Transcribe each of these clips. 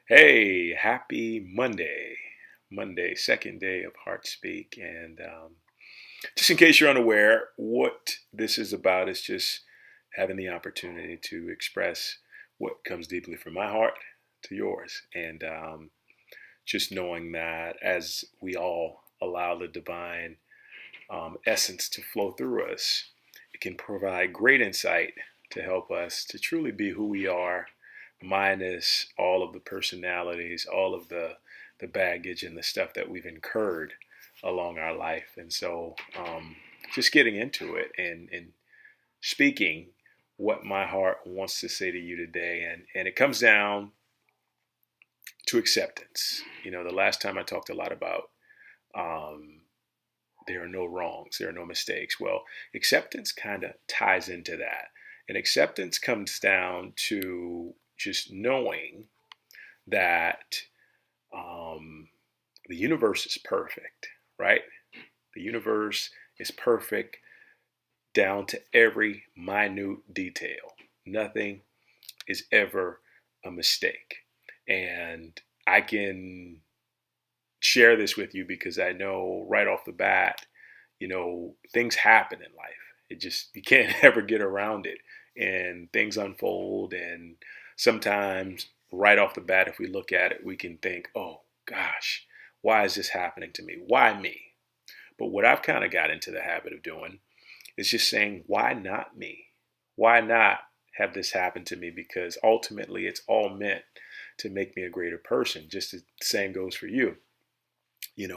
Hey, happy Monday. Monday, second day of Heart Speak. And just in case you're unaware, what this is about is just having the opportunity to express what comes deeply from my heart to yours. And just knowing that as we all allow the divine essence to flow through us, it can provide great insight to help us to truly be who we are, minus all of the personalities, all of the baggage and the stuff that we've incurred along our life. And so, just getting into it and speaking what my heart wants to say to you today, and it comes down to acceptance. The last time I talked a lot about um, there are no wrongs, there are no mistakes. Well, acceptance kind of ties into that. And acceptance comes down to just knowing that um, the universe is perfect, right? The universe is perfect down to every minute detail. Nothing is ever a mistake. And I can share this with you because I know right off the bat, things happen in life. It just, you can't ever get around it. And things unfold. And sometimes, right off the bat, if we look at it, we can think, oh gosh, why is this happening to me? Why me? But what I've kind of got into the habit of doing is just saying, why not me? Why not have this happen to me? Because ultimately, it's all meant to make me a greater person. Just the same goes for you.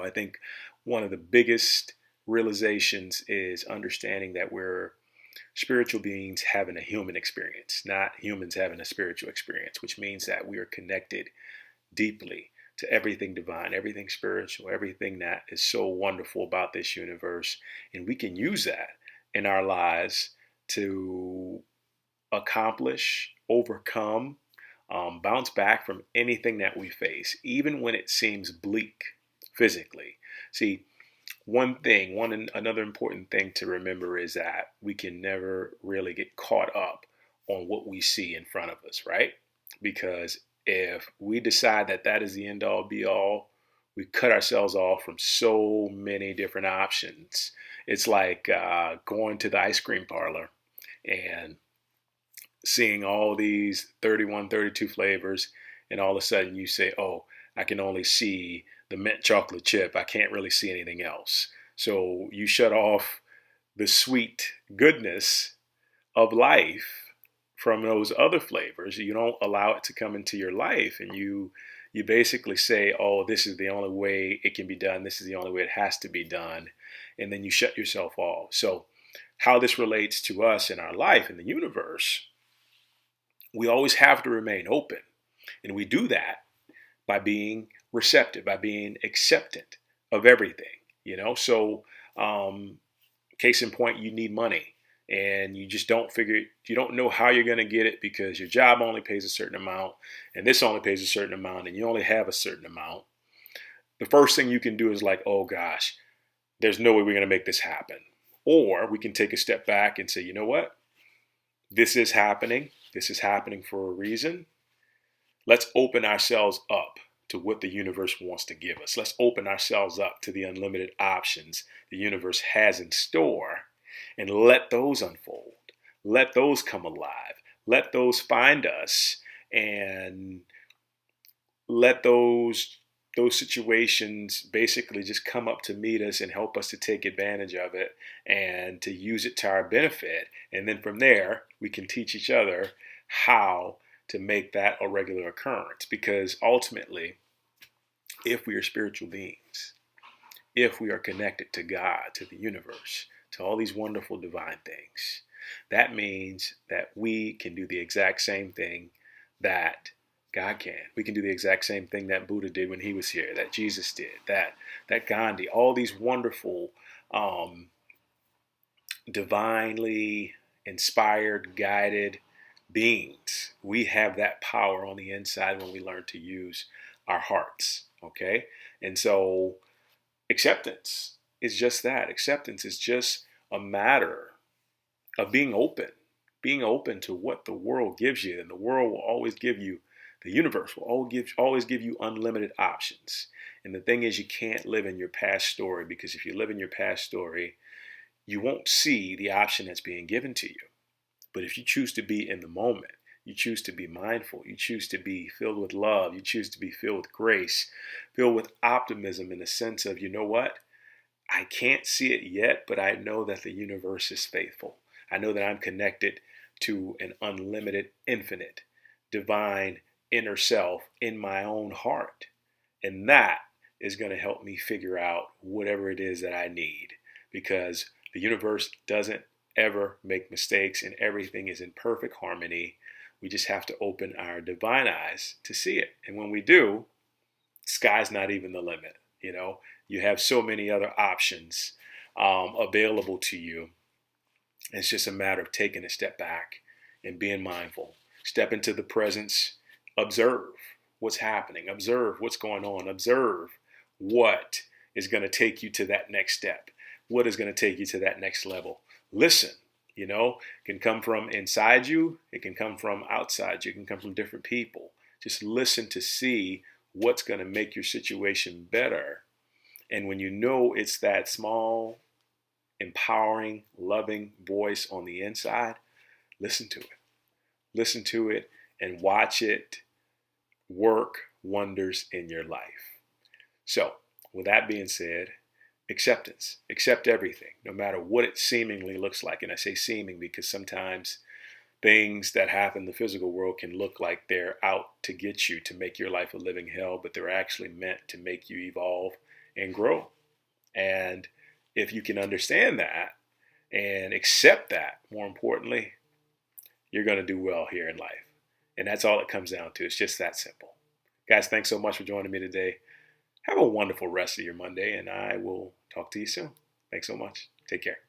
I think one of the biggest realizations is understanding that we're spiritual beings having a human experience, not humans having a spiritual experience, which means that we are connected deeply to everything divine, everything spiritual, everything that is so wonderful about this universe. And we can use that in our lives to accomplish, overcome, bounce back from anything that we face, even when it seems bleak physically. See, another important thing to remember is that we can never really get caught up on what we see in front of us, right? Because if we decide that that is the end all be all, we cut ourselves off from so many different options. It's like going to the ice cream parlor and seeing all these 31, 32 flavors, and all of a sudden you say, oh, I can only see the mint chocolate chip. I can't really see anything else. So you shut off the sweet goodness of life from those other flavors. You don't allow it to come into your life, and you basically say, oh, this is the only way it can be done. This is the only way it has to be done. And then you shut yourself off. So how this relates to us in our life in the universe, we always have to remain open. And we do that by being receptive, by being acceptant of everything. So, case in point, you need money and you just you don't know how you're going to get it because your job only pays a certain amount and this only pays a certain amount and you only have a certain amount. The first thing you can do is like, oh gosh, there's no way we're going to make this happen. Or we can take a step back and say, you know what? This is happening. This is happening for a reason. Let's open ourselves up to what the universe wants to give us. Let's open ourselves up to the unlimited options the universe has in store and let those unfold. Let those come alive. Let those find us and let those situations basically just come up to meet us and help us to take advantage of it and to use it to our benefit. And then from there, we can teach each other how to make that a regular occurrence. Because ultimately, if we are spiritual beings, if we are connected to God, to the universe, to all these wonderful divine things, that means that we can do the exact same thing that God can. We can do the exact same thing that Buddha did when he was here, that Jesus did, that Gandhi, all these wonderful, divinely inspired, guided beings. We have that power on the inside when we learn to use our hearts. Okay? And so acceptance is just that. Acceptance is just a matter of being open to what the world gives you. And the world will always give you The universe will always give you unlimited options. And the thing is, you can't live in your past story, because if you live in your past story, you won't see the option that's being given to you. But if you choose to be in the moment, you choose to be mindful, you choose to be filled with love, you choose to be filled with grace, filled with optimism, in the sense of, you know what? I can't see it yet, but I know that the universe is faithful. I know that I'm connected to an unlimited, infinite, divine inner self in my own heart. And that is going to help me figure out whatever it is that I need, because the universe doesn't ever make mistakes and everything is in perfect harmony. We just have to open our divine eyes to see it. And when we do, sky's not even the limit. You have so many other options available to you. It's just a matter of taking a step back and being mindful. Step into the presence, observe what's happening, observe what's going on, observe what is going to take you to that next step, what is going to take you to that next level. Listen, it can come from inside you, it can come from outside you, it can come from different people. Just listen to see what's going to make your situation better. And when you know it's that small, empowering, loving voice on the inside, listen to it. Listen to it and watch it work wonders in your life. So, with that being said, acceptance. Accept everything, no matter what it seemingly looks like. And I say seeming because sometimes things that happen in the physical world can look like they're out to get you, to make your life a living hell, but they're actually meant to make you evolve and grow. And if you can understand that and accept that, more importantly, you're going to do well here in life. And that's all it comes down to. It's just that simple. Guys, thanks so much for joining me today. Have a wonderful rest of your Monday, and I will talk to you soon. Thanks so much. Take care.